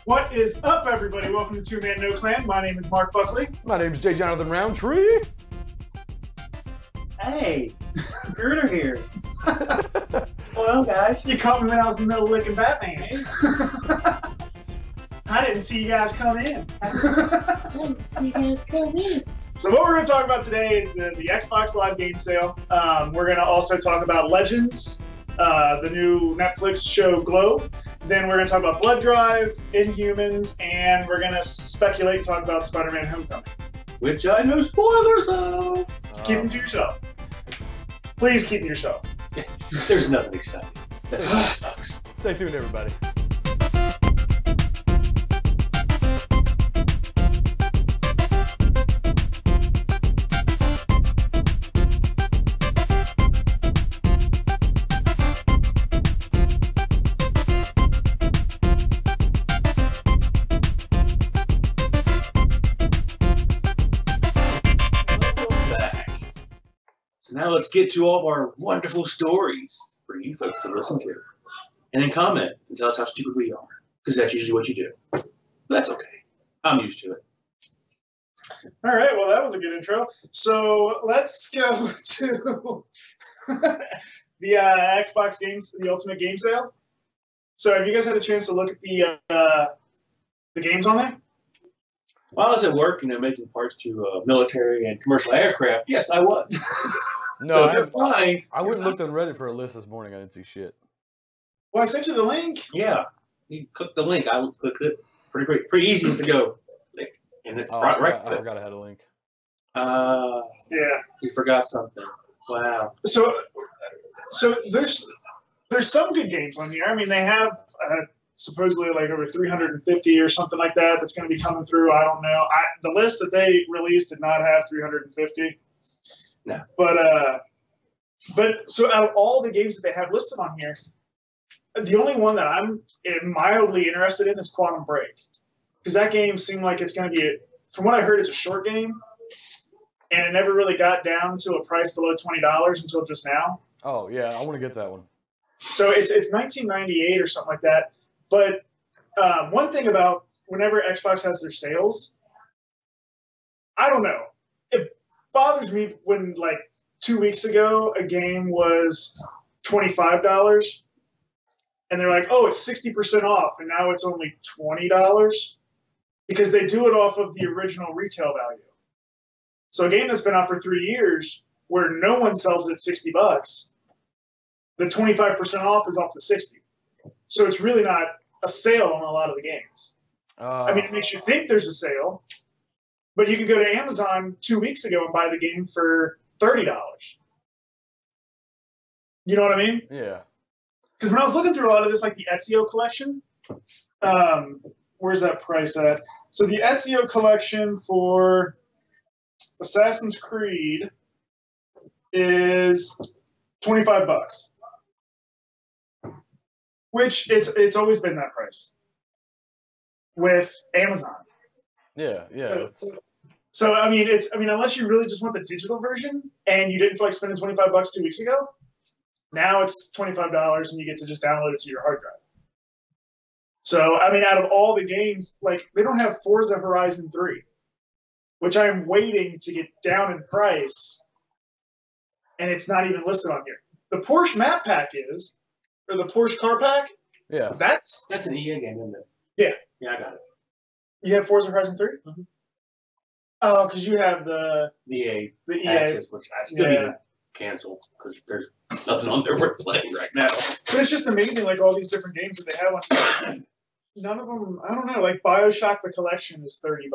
What is up, everybody? Welcome to Two Man No Clan. My name is Mark Buckley. My name's J. Jonathan Roundtree. Hey, Girder here. Hello, guys. You caught me when I was in the middle of licking Batman. I didn't see you guys come in. So what we're going to talk about today is the Xbox Live game sale. We're going to also talk about Legends, the new Netflix show Glow. Then we're going to talk about Blood Drive, Inhumans, and we're going to speculate and talk about Spider-Man Homecoming. Which I know spoilers of. Keep them to yourself. Please keep them to yourself. There's nothing exciting. That's what sucks. Stay tuned, everybody. Now let's get to all of our wonderful stories for you folks to listen to. And then comment and tell us how stupid we are. Because that's usually what you do. But that's okay. I'm used to it. All right, well, that was a good intro. So let's go to the Xbox games, the Ultimate Game Sale. So have you guys had a chance to look at the games on there? While I was at work, making parts to military and commercial aircraft, yes, I was. No, so I went and looked on Reddit for a list this morning. I didn't see shit. Well, I sent you the link. Yeah, you click the link. I clicked it. Pretty great. Pretty easy to go. And it's right. I forgot I had a link. Yeah. You forgot something. Wow. So there's some good games on here. I mean, they have supposedly like over 350 or something like that that's going to be coming through. I don't know. The list that they released did not have 350. No. But so out of all the games that they have listed on here, the only one that I'm mildly interested in is Quantum Break. Because that game seemed like it's going to be, from what I heard, it's a short game. And it never really got down to a price below $20 until just now. Oh, yeah, I want to get that one. So it's $19.98 or something like that. But one thing about whenever Xbox has their sales, I don't know. It bothers me when, like, 2 weeks ago, a game was $25, and they're like, oh, it's 60% off, and now it's only $20, because they do it off of the original retail value. So a game that's been out for 3 years, where no one sells it at $60, the 25% off is off the 60. So it's really not a sale on a lot of the games. I mean, it makes you think there's a sale, but you could go to Amazon 2 weeks ago and buy the game for $30. You know what I mean? Yeah. Because when I was looking through a lot of this, like the Ezio collection, where's that price at? So the Ezio collection for Assassin's Creed is $25. Which it's always been that price with Amazon. Yeah. So I mean, unless you really just want the digital version and you didn't feel like spending $25 2 weeks ago, now it's $25 and you get to just download it to your hard drive. So I mean, out of all the games, like they don't have Forza Horizon 3, which I'm waiting to get down in price, and it's not even listed on here. The Porsche map pack is. Or the Porsche car pack? Yeah. That's an EA game, isn't it? Yeah. Yeah, I got it. You have Forza Horizon 3? Mm-hmm. Oh, because you have the EA Access, which I still need to cancel because there's nothing on there worth playing right now. But it's just amazing, like all these different games that they have on here. None of them, I don't know, like BioShock the Collection is $30.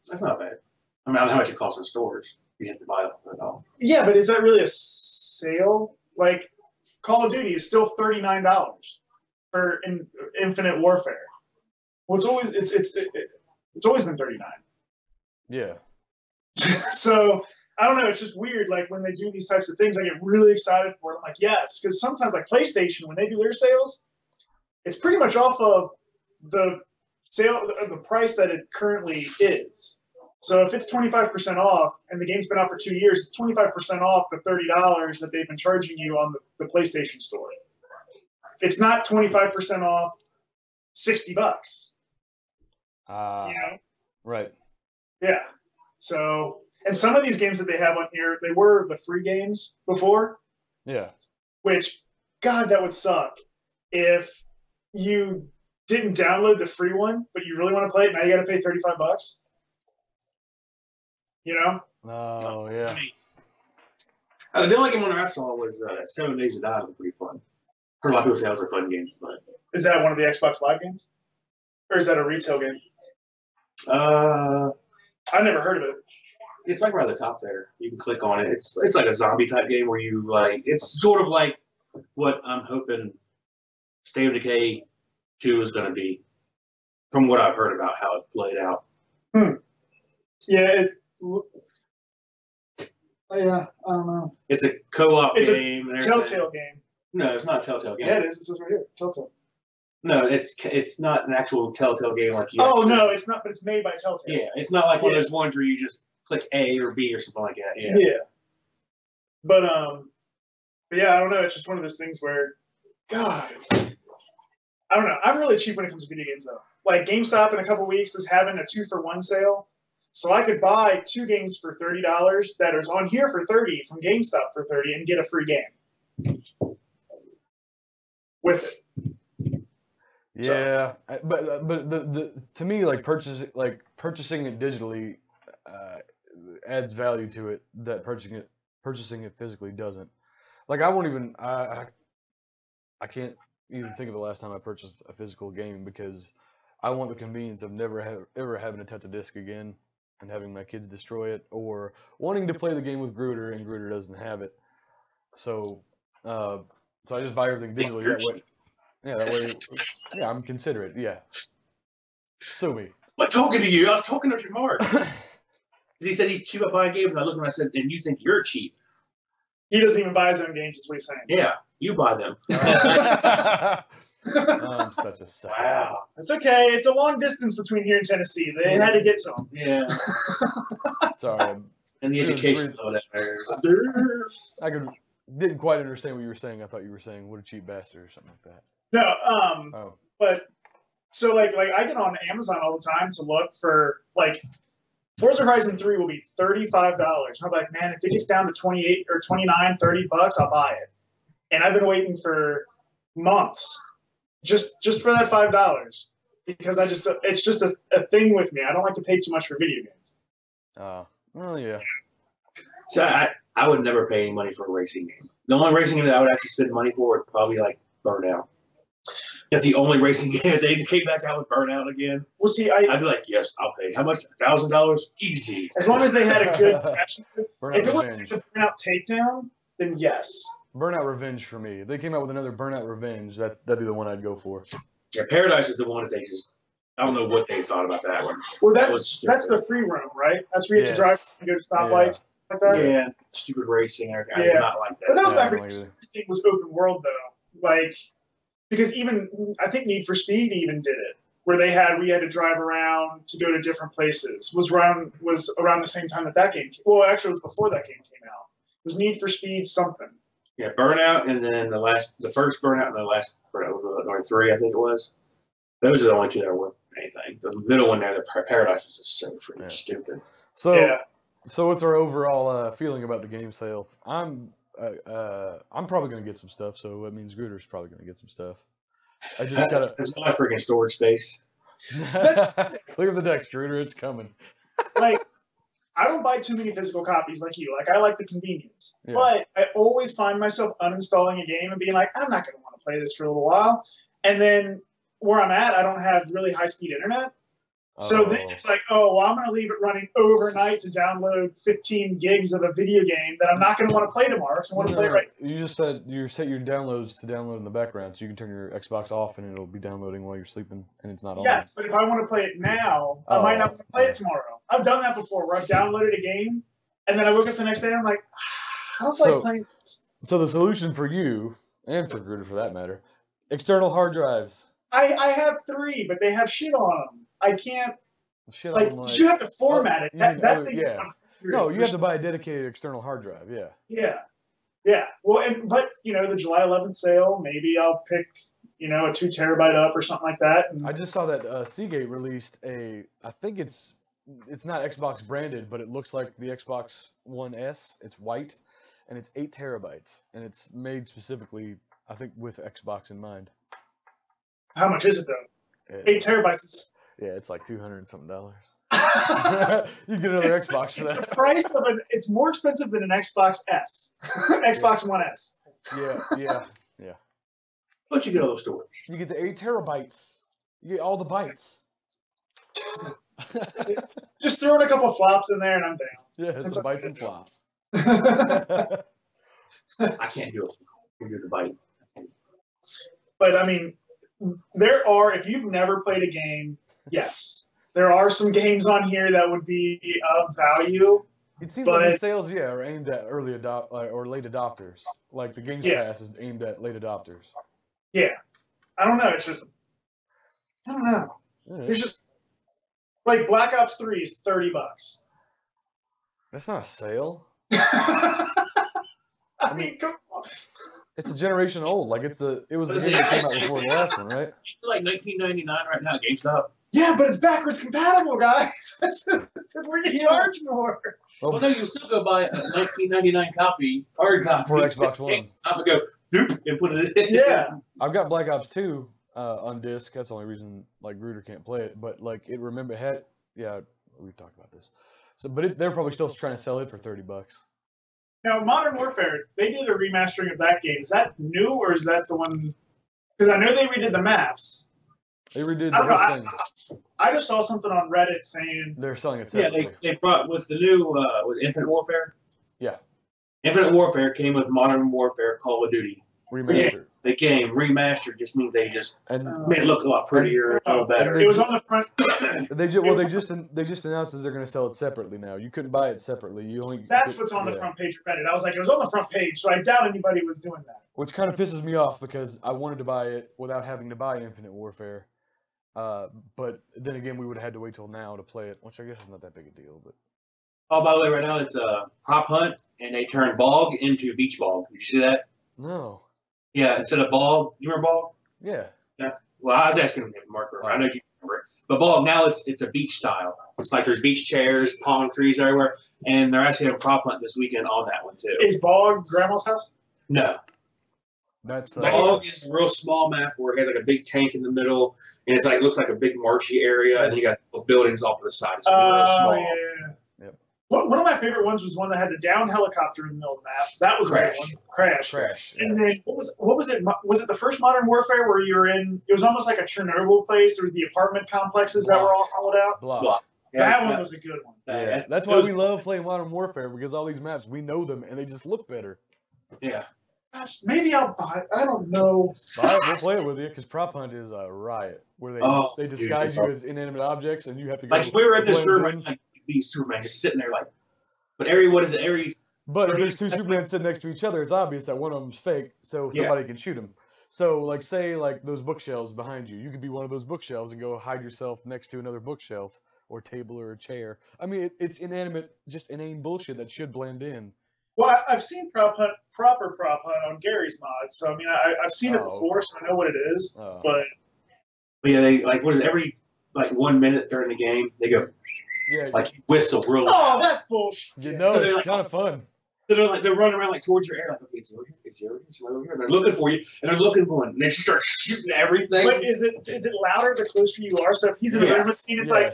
That's not bad. I mean, I don't know how much it costs in stores. You have to buy it all. Yeah, but is that really a sale? Like, Call of Duty is still $39 for Infinite Warfare. Well, it's always been $39. Yeah. So I don't know. It's just weird. Like when they do these types of things, I get really excited for it. I'm like, yes, because sometimes like PlayStation, when they do their sales, it's pretty much off of the sale, the price that it currently is. So if it's 25% off and the game's been out for 2 years, it's 25% off the $30 that they've been charging you on the PlayStation Store. It's not 25% off $60. You know? Right. Yeah. So, and some of these games that they have on here, they were the free games before. Yeah. Which, God, that would suck if you didn't download the free one, but you really want to play it. Now you got to pay $35. You know? Oh, yeah. The only game I saw was 7 Days to Die. It was pretty fun. Heard a lot of people say that was a fun game, but Is that one of the Xbox Live games? Or is that a retail game? I've never heard of it. it's like right at the top there. You can click on it. It's like a zombie type game where you like. It's sort of like what I'm hoping State of Decay 2 is going to be, from what I've heard about how it played out. Yeah, yeah, I don't know. It's a co-op It's game. a Telltale game. No, it's not a Telltale game. Yeah, it is. It says right here, Telltale. No, it's not an actual Telltale game like you. Oh no, it's not. But it's made by Telltale. Yeah, it's not like one of those ones where you just click A or B or something like that. Yeah. Yeah. But yeah, I don't know. It's just one of those things where, God, I don't know. I'm really cheap when it comes to video games though. Like GameStop in a couple weeks is having a 2-for-1 sale, so I could buy 2 games for $30 that is on here for $30 from GameStop for $30 and get a free game with it. Yeah, but the to me like purchasing it digitally adds value to it that purchasing it physically doesn't. Like I won't even I can't even think of the last time I purchased a physical game because I want the convenience of ever having to touch a disc again and having my kids destroy it or wanting to play the game with Gruder and Gruder doesn't have it. So I just buy everything digitally that way. Yeah, that way. Yeah, I'm considerate. Yeah. Sue me. What talking to you? I was talking to your Mark. He said he's cheap at buying games, and I looked at him and I said, and you think you're cheap. He doesn't even buy his own games, is what he's saying. Yeah, you buy them. I'm such a sucker. Wow. It's okay. It's a long distance between here and Tennessee. They had to get to him. Yeah. Sorry. And the education of that. I didn't quite understand what you were saying. I thought you were saying what a cheap bastard or something like that. No, but so like I get on Amazon all the time to look for like Forza Horizon 3 will be $35. I'm like, man, if it gets down to 28 or 29, $30, I'll buy it. And I've been waiting for months just for that $5 because it's just a thing with me. I don't like to pay too much for video games. Well, yeah. So I would never pay any money for a racing game. The only racing game that I would actually spend money for would probably like Burnout. That's the only racing game. If they came back out with Burnout again, Well, see, I'd be like, yes, I'll pay. How much? $1,000? Easy. as long as they had a good action. Burnout If it was Revenge. a Burnout Takedown, then yes. Burnout Revenge for me. If they came out with another Burnout Revenge, that'd be the one I'd go for. Yeah, Paradise is the one that they just. I don't know what they thought about that one. Well, That was stupid. that's the free room, right? That's where you have to drive and go to stoplights like that. Yeah, stupid racing. I Yeah. did not like that. But that was Yeah, I back when don't like it. everything was open world, though. Like, because even I think Need for Speed even did it, where we had to drive around to go to different places. Was around the same time that game. Well, actually, it was before that game came out. It was Need for Speed something. Yeah, Burnout, and then the first Burnout, and the last Burnout, or 3, I think it was. Those are the only 2 that are worth anything. The middle one there, the Paradise, is just so freaking stupid. So, Yeah. so what's our overall feeling about the game sale? I'm probably gonna get some stuff, so that means Gruder's probably gonna get some stuff. I just gotta There's not freaking storage space. clear the decks, Gruder. It's coming. Like, I don't buy too many physical copies like you. Like, I like the convenience. Yeah. But I always find myself uninstalling a game and being like, I'm not going to want to play this for a little while. And then where I'm at, I don't have really high-speed internet. So then it's like, oh, well, I'm going to leave it running overnight to download 15 gigs of a video game that I'm not going to want to play tomorrow because I want to play it right now. You just said you set your downloads to download in the background, so you can turn your Xbox off and it'll be downloading while you're sleeping, and it's not on. Yes, but if I want to play it now, I might not want to play it tomorrow. I've done that before where I've downloaded a game, and then I woke up the next day and I'm like, I don't like playing this. So the solution for you, and for Gruder for that matter, external hard drives. I have 3, but they have shit on them. I can't. Shit Like, on, you have to format it. That thing is yeah. No, you have to buy a dedicated external hard drive. Yeah. Yeah. Well, but the July 11th sale, maybe I'll pick, you know, a 2 terabyte up or something like that. And I just saw that Seagate released I think it's not Xbox branded, but it looks like the Xbox One S. It's white, and it's 8 terabytes, and it's made specifically, I think, with Xbox in mind. how much is it though? Yeah, 8 terabytes is. yeah, it's like $200 and something. You get another Xbox for It's the that. price of it's more expensive than an Xbox S, Xbox One S. Yeah. But you get all those storage. You get the 8 terabytes. You get all the bytes. Just throw in a couple flops in there and I'm down. Yeah, it's some bytes and flops. I can't do it. I can do the bite. But I mean, there are, if you've never played a game, yes, there are some games on here that would be of value. It seems like the sales, are aimed at early or late adopters. Like the Games Pass is aimed at late adopters. Yeah. I don't know. It's just, I don't know. There's just, like Black Ops 3 is $30. That's not a sale. I mean, come on. It's a generation old. Like it was the game that came out before the last one, right? It's like $19.99 right now at GameStop. Yeah, but it's backwards compatible, guys. We're going to charge more. Well, no, you still go buy a $19.99 hard copy For Xbox One. I'm gonna go doop and put it in. Yeah. I've got Black Ops 2 on disc. That's the only reason like Gruder can't play it. But like we've talked about this. So, but they're probably still trying to sell it for $30. Now, Modern Warfare, they did a remastering of that game. Is that new or is that the one? Because I know they redid the maps. They redid the whole thing. I just saw something on Reddit saying They're selling it Yeah, separately. they brought with the new with Infinite Warfare. Yeah. Infinite Warfare came with Modern Warfare Call of Duty. Remastered. The game remastered just means they just And made it look a lot prettier and all better. it was on the front. they just announced that they're going to sell it separately now. You couldn't buy it separately. That's what's on the front page of Reddit. I was like, it was on the front page, so I doubt anybody was doing that. Which kind of pisses me off because I wanted to buy it without having to buy Infinite Warfare. But then again, we would have had to wait till now to play it, which I guess is not that big a deal. But Oh, by the way, right now it's a prop hunt, and they turn bog into beach bog. Did you see that? no. Yeah, instead of bog, you remember bog? Yeah. Yeah. Well, I was asking Mark. I know you remember it. But bog now it's a beach style. Like there's beach chairs, palm trees everywhere, and they're actually having a prop hunt this weekend on that one too. Is Bog Grandma's house? No. That's Bog is a real small map where it has like a big tank in the middle, and it's like looks like a big marshy area, and you got those buildings off to the side. It's real small. Yeah. Yep. One of my favorite ones was one that had the down helicopter in the middle of the map. That was a good one. Crash. And then what was it? Was it the first Modern Warfare where you were in? It was almost like a Chernobyl place. There was the apartment complexes that were all hollowed out. Block. Yeah, That one was a good one. Yeah. That's why we love playing Modern Warfare, because all these maps, we know them, and they just look better. Yeah. Gosh, maybe I'll buy it. I don't know. Buy it, we'll play it with you, because Prop Hunt is a riot, where they disguise you as inanimate objects, and you have to go. Like if we were in this room, blend in. like these Superman just sitting there, like. But what is it? But if there's two Supermans sitting next to each other, it's obvious that one of them's fake, so somebody can shoot him. So, like, say, like, those bookshelves behind you. You could be one of those bookshelves and go hide yourself next to another bookshelf or table or a chair. I mean, it's inanimate, just inane bullshit that should blend in. Well, I've seen proper prop hunt on Gary's mod, so I mean, I've seen it before, so I know what it is. But yeah, they like what is it, every like 1 minute during the game they go like you whistle real loud. Oh, that's bullshit. You know, So it's like, kind of fun. So they're running around like towards your air, like, okay, it's over here. And they're looking for you, and they're looking for one, and they start shooting everything. But is it louder the closer you are? So if he's in the room with me, it's like,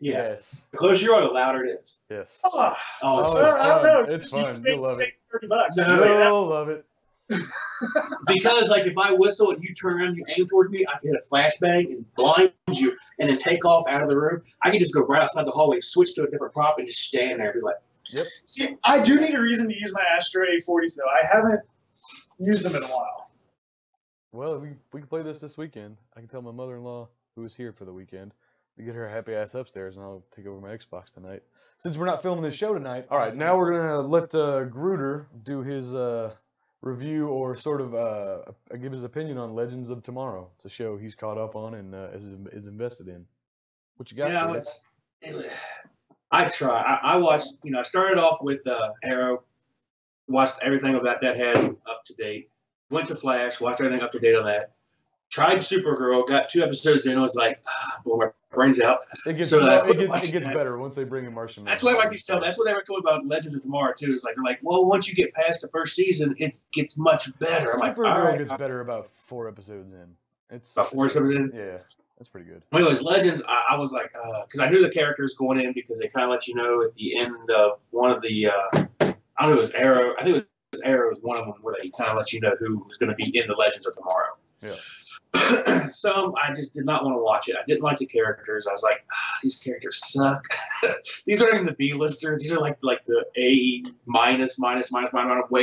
yes. The closer you are, the louder it is. Yes. oh, Oh, I don't know. it's fun. You'll love it. $30. You'll love it. Because like if I whistle and you turn around, you aim towards me, I can hit a flashbang and blind you, and then take off out of the room. I can just go right outside the hallway, switch to a different prop, and just stand there and be like. Yep. See, I do need a reason to use my Astro A40s, though. I haven't used them in a while. Well, we can play this weekend. I can tell my mother-in-law, who is here for the weekend, to get her happy ass upstairs, and I'll take over my Xbox tonight. Since we're not filming this show tonight, all right, now we're going to let Gruder do his review or sort of give his opinion on Legends of Tomorrow. It's a show he's caught up on and is invested in. What you got? Yeah, I try. I watched, I started off with Arrow, watched everything about that had up to date, went to Flash, watched everything up to date on that. tried Supergirl, got 2 episodes in, and was like, well, my brain's out. It gets So it gets better once they bring in Martian. That's what I like to tell. That's what they were told about Legends of Tomorrow too. Is like they're like, well, once you get past the first season, it gets much better. I'm like, Supergirl gets better about 4 episodes in. It's about 4 episodes in. Yeah, that's pretty good. Anyways, Legends, I was like, because I knew the characters going in because they kind of let you know at the end of one of the, I don't know, it was Arrow. I think it was Arrow was one of them where they kind of let you know who was going to be in the Legends of Tomorrow. Yeah. So I just did not want to watch it. I didn't like the characters. I was like, these characters suck. These aren't even the B-listers. These are like the A minus, way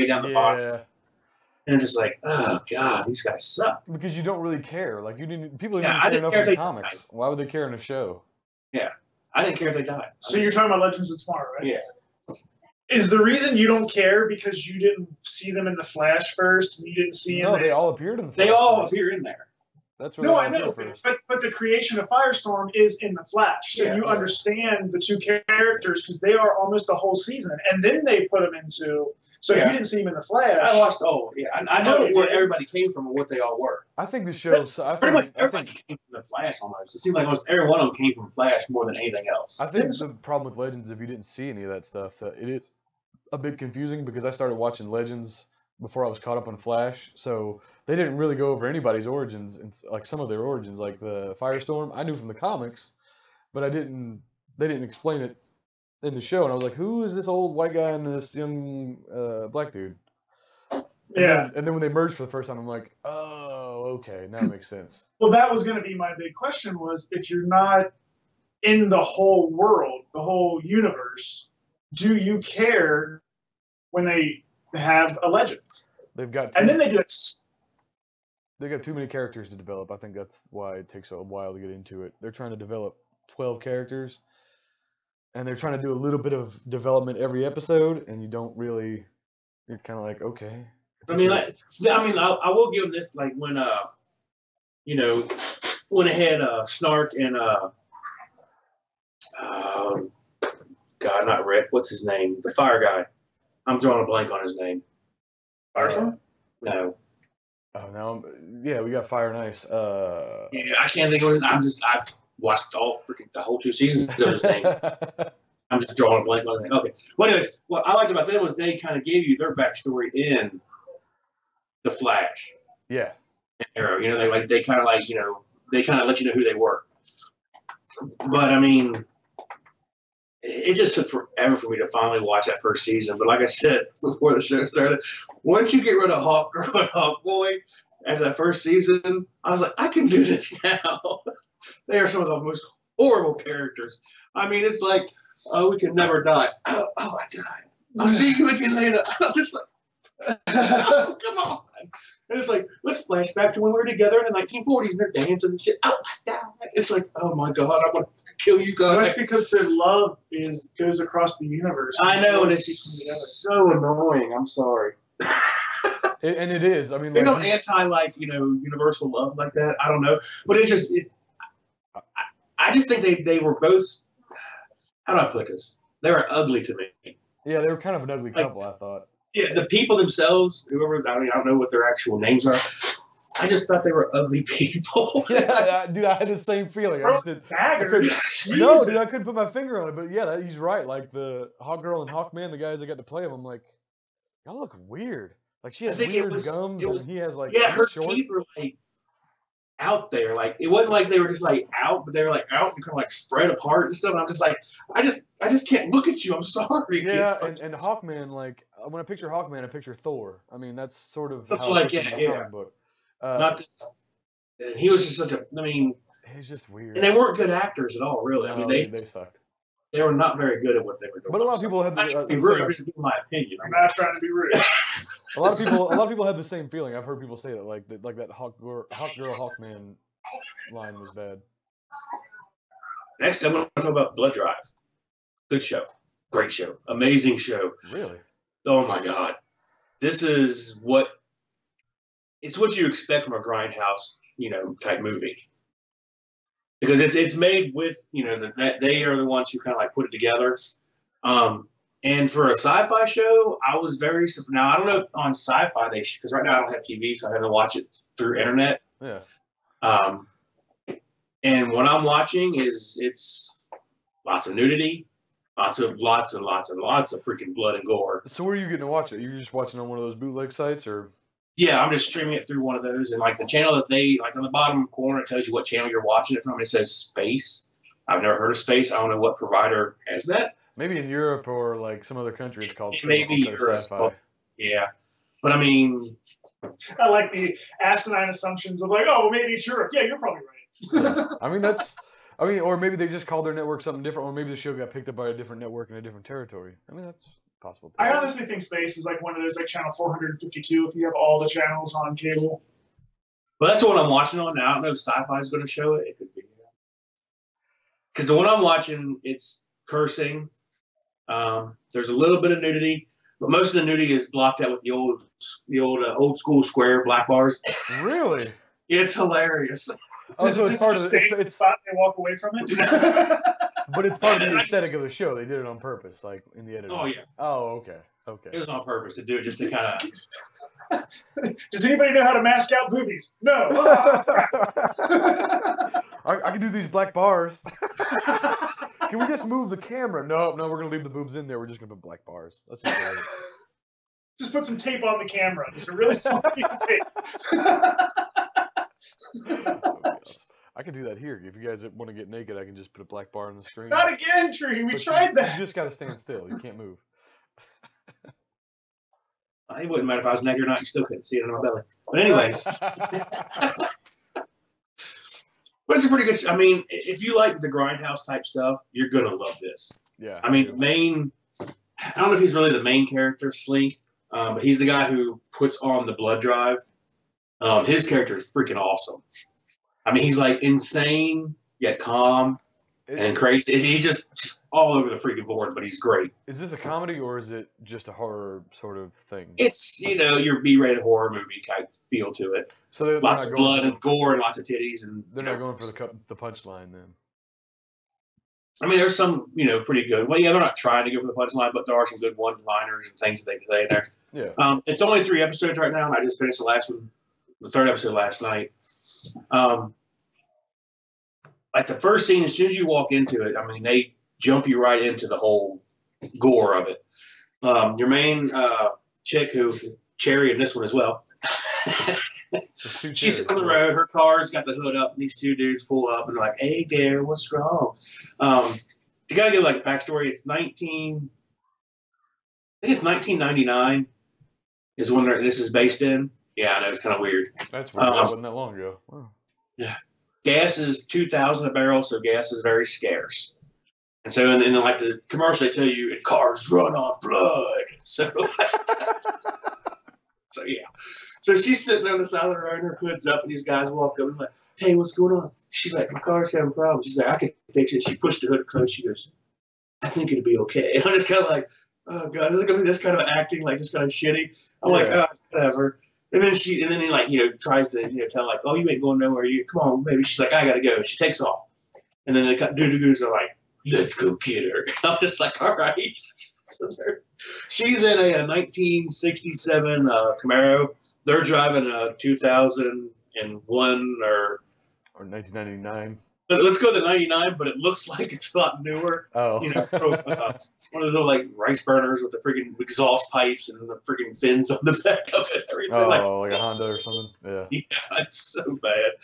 down the bottom. And it's just like, oh god, these guys suck. Because you don't really care. Like people didn't care enough in the comics. Why would they care in a show? Yeah, I didn't care if they died. So you're talking about Legends of Tomorrow, right? Yeah. Is the reason you don't care because you didn't see them in the Flash first, and you didn't see them? No, they all appeared in the Flash. They all appear in there. That's what no, I know, but the creation of Firestorm is in the Flash, so you understand the 2 characters because they are almost the whole season, and then they put them into. So if you didn't see them in the Flash, I watched. Oh yeah, I know where everybody came from and what they all were. I think the show. Pretty much everybody came from the Flash almost. It seemed like almost every one of them came from Flash more than anything else. I think the problem with Legends, if you didn't see any of that stuff, it is a bit confusing because I started watching Legends before I was caught up on Flash, so they didn't really go over anybody's origins, and like some of their origins, like the Firestorm, I knew from the comics, but they didn't explain it in the show, and I was like, who is this old white guy and this young black dude? And then when they merged for the first time, I'm like, oh, okay, now it makes sense. Well, that was going to be my big question was, if you're not in the whole world, the whole universe, do you care when they have a Legends? They've got and then they do this. They got too many characters to develop. I think that's why it takes a while to get into it. They're trying to develop 12 characters, and they're trying to do a little bit of development every episode, and you don't really. You're kind of like, okay. I will give them this. Like when when it had Snark and God, not Rick. What's his name? The fire guy. I'm drawing a blank on his name. Firestorm? No. Oh no, yeah, we got Fire and Ice. Yeah, I can't think of it. I've watched the whole 2 seasons of his name. I'm just drawing a blank on it. Okay. Well, anyways, what I liked about them was they kind of gave you their backstory in the Flash. Yeah. Arrow. They kind of let you know who they were. But I mean, it just took forever for me to finally watch that first season. But like I said before the show started, once you get rid of Hawkgirl and Hawkboy after that first season, I was like, I can do this now. They are some of the most horrible characters. I mean, it's like, oh, we can never die. Oh, I died. I'll see you again later. I'm just like, oh, come on. And it's like, let's flash back to when we were together in the 1940s and they're dancing and shit. Oh, my God. It's like, oh, my God, I want to kill you guys. That's because their love goes across the universe. I know, and it's so annoying. I'm sorry. And it is. I mean, there's no universal love like that. I don't know. But it's just, I just think they were both, how do I put this? They were ugly to me. Yeah, they were kind of an ugly couple, I thought. Yeah, the people themselves, I don't know what their actual names are. I just thought they were ugly people. Yeah, dude, I had the same feeling. I couldn't put my finger on it, but yeah, he's right. Like the Hawkgirl and Hawkman, the guys that got to play him, I'm like, y'all look weird. Like she has weird gums, and he has like her teeth were like out there. Like it wasn't like they were just like out, but they were like out and kind of like spread apart and stuff. And I'm just like, I just can't look at you. I'm sorry. Yeah, and Hawkman, like when I picture Hawkman, I picture Thor. I mean, that's sort of how like in the comic book. Not this. He was just such a. I mean, he's just weird. And they weren't good actors at all, really. No, I mean, they sucked. They were not very good at what they were doing. But a lot of people had my opinion. I'm not trying to be rude. A lot of people have the same feeling. I've heard people say that, like that Hawkgirl Hawkman line was bad. Next, I'm going to talk about Blood Drive. Good show, great show, amazing show. Really? Oh my God, this is what you expect from a grindhouse, type movie. Because it's made with, that they are the ones who kind of like put it together. And for a sci-fi show, I was very surprised. Now, I don't know if on sci-fi because right now I don't have TV, so I have to watch it through internet. Yeah. And what I'm watching is it's lots of nudity, lots and lots of freaking blood and gore. So where are you getting to watch it? You're just watching on one of those bootleg sites, or? Yeah, I'm just streaming it through one of those, and like the channel that they like on the bottom corner, it tells you what channel you're watching it from. It says Space. I've never heard of Space. I don't know what provider has that. Maybe in Europe or like some other country it's called Space Maybe instead of Europe. SyFy. Yeah, but I mean, I like the asinine assumptions of like, oh, maybe it's Europe. Yeah, you're probably right. Yeah. I mean, or maybe they just called their network something different, or maybe the show got picked up by a different network in a different territory. I mean, that's possible too. I honestly think Space is like one of those, like channel 452 if you have all the channels on cable. but that's the one I'm watching on now. I don't know if SyFy is going to show it. It could be. Because the one I'm watching, it's cursing. There's a little bit of nudity, but most of the nudity is blocked out with the old school square black bars. Really? It's hilarious. Oh, so it's part of it's spot and walk away from it. But it's part of the aesthetic of the show. They did it on purpose, like in the editing. Oh yeah. Oh, okay. It was on purpose to do it, just to kind of. Does anybody know how to mask out boobies? No. I can do these black bars. Can we just move the camera? No, we're gonna leave the boobs in there. We're just gonna put black bars. Let's just do it. Just put some tape on the camera. Just a really small piece of tape. I can do that here. If you guys want to get naked, I can just put a black bar on the screen. Not again, Tree. We tried that. You just gotta stand still. You can't move. It wouldn't matter if I was naked or not. You still couldn't see it on my belly. But anyways. But it's a pretty good. I mean, if you like the grindhouse type stuff, you're gonna love this. Yeah. I mean, I don't know if he's really the main character, Slink, but he's the guy who puts on the blood drive. His character is freaking awesome. I mean, he's like insane yet calm and crazy. He's just all over the freaking board, but he's great. Is this a comedy or is it just a horror sort of thing? It's your B-rated horror movie kind of feel to it. So they're lots of blood and gore and lots of titties, and they're not going for the punchline then. I mean, there's some pretty good. Well, yeah, they're not trying to go for the punchline, but there are some good one-liners and things that they can say in there. Yeah. It's only 3 episodes right now, and I just finished the 3rd episode last night. Like the first scene, as soon as you walk into it, I mean, they jump you right into the whole gore of it. Your main chick, who Cherry in this one as well. She's on the road. Her car's got the hood up, and these 2 dudes pull up and they're like, "Hey there, what's wrong?" You gotta give like backstory. It's 1999 is when this is based in. Yeah, I know, it's kind of weird. That's weird. That wasn't that long ago. Wow. Yeah. Gas is $2,000 a barrel, so gas is very scarce. And so, and then like the commercial, they tell you, and cars run on blood. So, yeah. So she's sitting on the side of the road, and her hood's up, and these guys walk up and like, "Hey, what's going on?" She's like, "My car's having problems." She's like, "I can fix it." She pushed the hood closed. She goes, "I think it'll be okay." And I'm just kind of like, "Oh God, is it gonna be this kind of acting, like just kind of shitty?" I'm like, "Oh, whatever." And then he like, tries to, tell like, "Oh, you ain't going nowhere. You come on, baby." She's like, "I gotta go." She takes off. And then the doo-doo-goos are like, "Let's go get her." I'm just like, all right. She's in a 1967 Camaro. They're driving a 2001 or 1999. Let's go to 99, but it looks like it's a lot newer. Oh. One of those little like rice burners with the freaking exhaust pipes and the freaking fins on the back of it. Everything. Oh, like a Honda or something? Yeah. Yeah, it's so bad.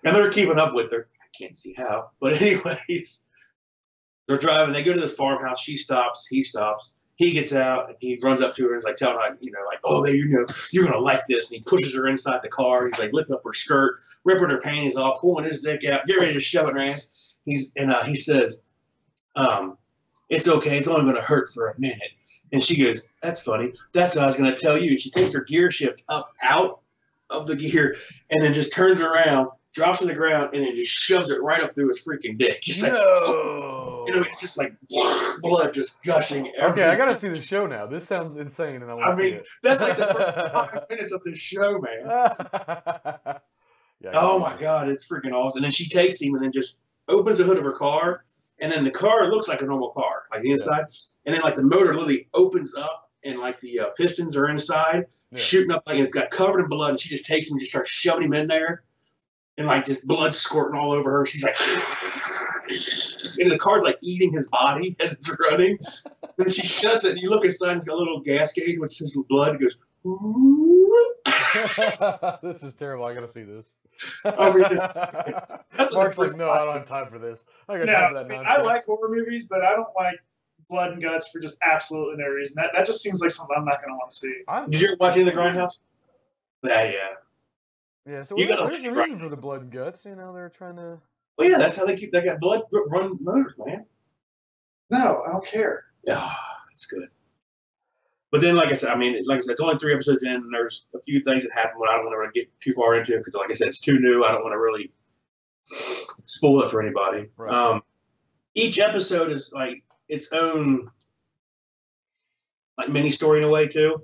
And they're keeping up with her. I can't see how. But anyways, they're driving. They go to this farmhouse. She stops. He stops. He gets out, and he runs up to her and is like telling her, like, "Oh, baby, you're going to like this." And he pushes her inside the car. He's like lifting up her skirt, ripping her panties off, pulling his dick out, get ready to shove it in her ass. He says, "It's okay. It's only going to hurt for a minute." And she goes, "That's funny. That's what I was going to tell you." And she takes her gear shift out of the gear and then just turns around, drops on the ground, and then just shoves it right up through his freaking dick. Just like, no. It's just like blood just gushing. Okay, I gotta see the show now. This sounds insane, and I want to see it. That's like the first 5 minutes of this show, man. Yeah, oh my God, it's freaking awesome. And then she takes him and then just opens the hood of her car, and then the car looks like a normal car, like the inside, and then like the motor literally opens up, and like the pistons are inside, shooting up, like it's got covered in blood, and she just takes him and just starts shoving him in there. and like just blood squirting all over her. She's like, and the car's like eating his body as it's running. And she shuts it, and you look inside, and it's got a little gas gauge, which says blood. It goes, This is terrible. I gotta see this. I mean, that's Mark's like, no, I don't have time for this. I got time for that nonsense. I like horror movies, but I don't like blood and guts for just absolutely no reason. That just seems like something I'm not going to want to see. Did you ever watch any of the Grindhouse? Yeah. Yeah, so You gotta there's a reason for the blood and guts. You know, they're trying to. Well, yeah, that's how they got blood run motors, man. No, I don't care. Yeah, it's good. But then, like I said, it's only 3 episodes in, and there's a few things that happen but I don't want to really get too far into because, like I said, it's too new. I don't want to really spoil it for anybody. Right. Each episode is like its own like mini story in a way too.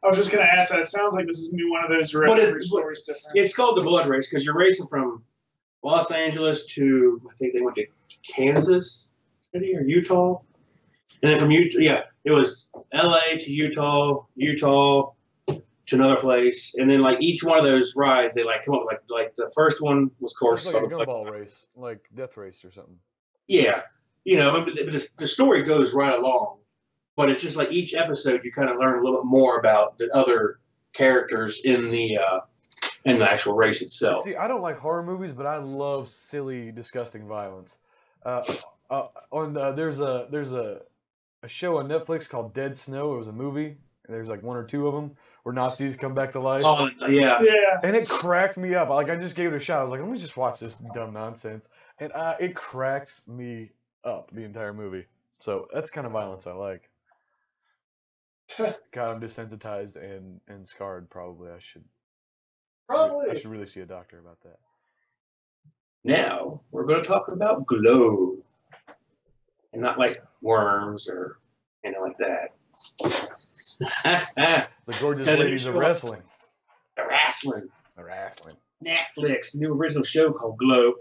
I was just going to ask that. It sounds like this is going to be one of those where every story's different. It's called the Blood Race because you're racing from Los Angeles to, I think they went to Kansas City or Utah. And then from Utah, it was L.A. to Utah to another place. And then, like, each one of those rides, they, like, come up with, like the first one was, of course. It's like a gumball race, like Death Race or something. Yeah. You know, but the story goes right along. But it's just like each episode, you kind of learn a little bit more about the other characters in the actual race itself. See, I don't like horror movies, but I love silly, disgusting violence. There's a show on Netflix called Dead Snow. It was a movie, and there's like 1 or 2 of them where Nazis come back to life. Oh yeah. Yeah. And it cracked me up. Like I just gave it a shot. I was like, let me just watch this dumb nonsense, and it cracks me up the entire movie. So that's kind of violence I like. God, I'm desensitized and scarred. Probably I should really see a doctor about that. Now we're going to talk about glow, and not like worms or like that. The gorgeous ladies of wrestling. The wrestling. Netflix new original show called Glow.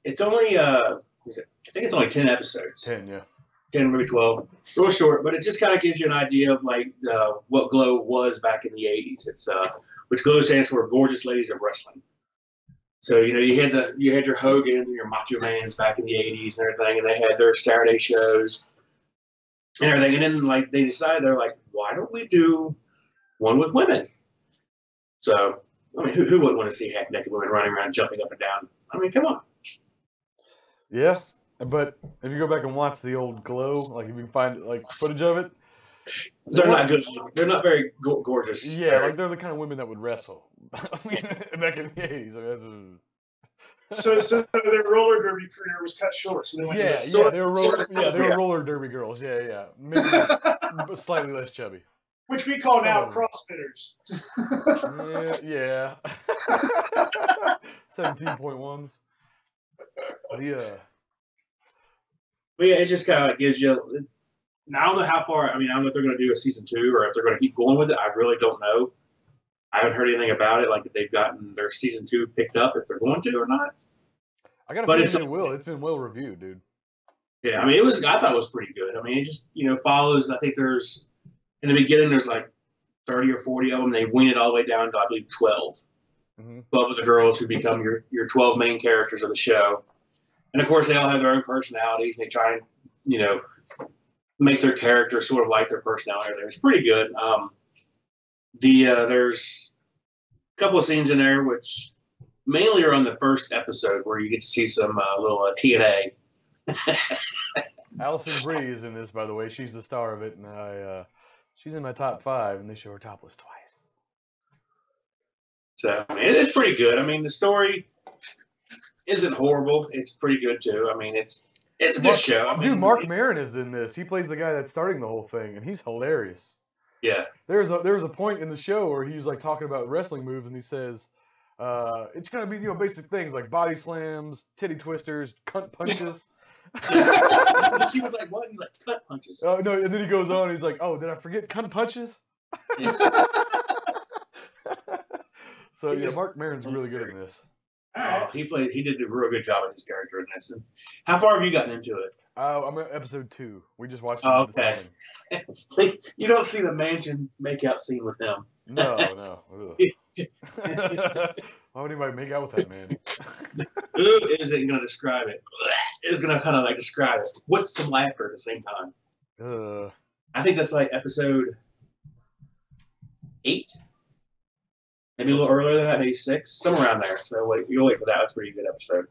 It's only I think it's only 10 episodes. 10, yeah. 10, maybe 12. Real short, but it just kind of gives you an idea of like what Glow was back in the 80s. It's which Glow stands for Gorgeous Ladies of Wrestling. So you had your Hogans and your Macho Mans back in the 80s and everything, and they had their Saturday shows and everything. And then like they decided they're like, why don't we do one with women? So I mean, who wouldn't want to see half naked women running around jumping up and down? I mean, come on. Yeah. But if you go back and watch the old Glow, like if you can find like footage of it, they're not good. They're not very gorgeous. Yeah, like they're the kind of women that would wrestle. I mean, back in the 80s. I mean, So their roller derby career was cut short. So they went they were roller derby girls. Yeah. Maybe slightly less chubby. Which we call now CrossFitters. Yeah. 17.1s. Yeah. But yeah, it just kind of like gives you. Now, I don't know how far. I mean, I don't know if they're going to do a season 2 or if they're going to keep going with it. I really don't know. I haven't heard anything about it, like if they've gotten their season 2 picked up, if they're going to or not. I got a feeling it will. It's been well reviewed, dude. Yeah, I mean, I thought it was pretty good. I mean, it just follows. I think there's in the beginning there's like 30 or 40 of them. They win it all the way down to I believe 12. Mm-hmm. 12 of the girls who become your 12 main characters of the show. And of course, they all have their own personalities. And they try and, make their character sort of like their personality. It's pretty good. There's a couple of scenes in there which mainly are on the first episode where you get to see some little TNA. Alison Brie is in this, by the way. She's the star of it, and she's in my top 5, and they show her topless twice. So, I mean, it's pretty good. I mean, the story isn't horrible. It's pretty good too. I mean, it's a good show. I mean, Mark Maron is in this. He plays the guy that's starting the whole thing, and he's hilarious. Yeah. There was a point in the show where he's like talking about wrestling moves, and he says, "It's gonna be basic things like body slams, titty twisters, cunt punches." She was like, "What?" He's like, "Cunt punches." Oh no! And then he goes on. He's like, "Oh, did I forget cunt punches?" Yeah. So yeah, Mark Maron's really good in this. He did a real good job with his character in this. And how far have you gotten into it? I'm at episode 2. We just watched it okay. This morning. You don't see the mansion makeout scene with him. No. Why would anybody make out with that man? Who isn't going to describe it? Is going to kind of like describe it with some laughter at the same time. I think that's like episode 8. Maybe a little earlier than that, maybe 6, somewhere around there. So you'll wait for that. It's a pretty good episode.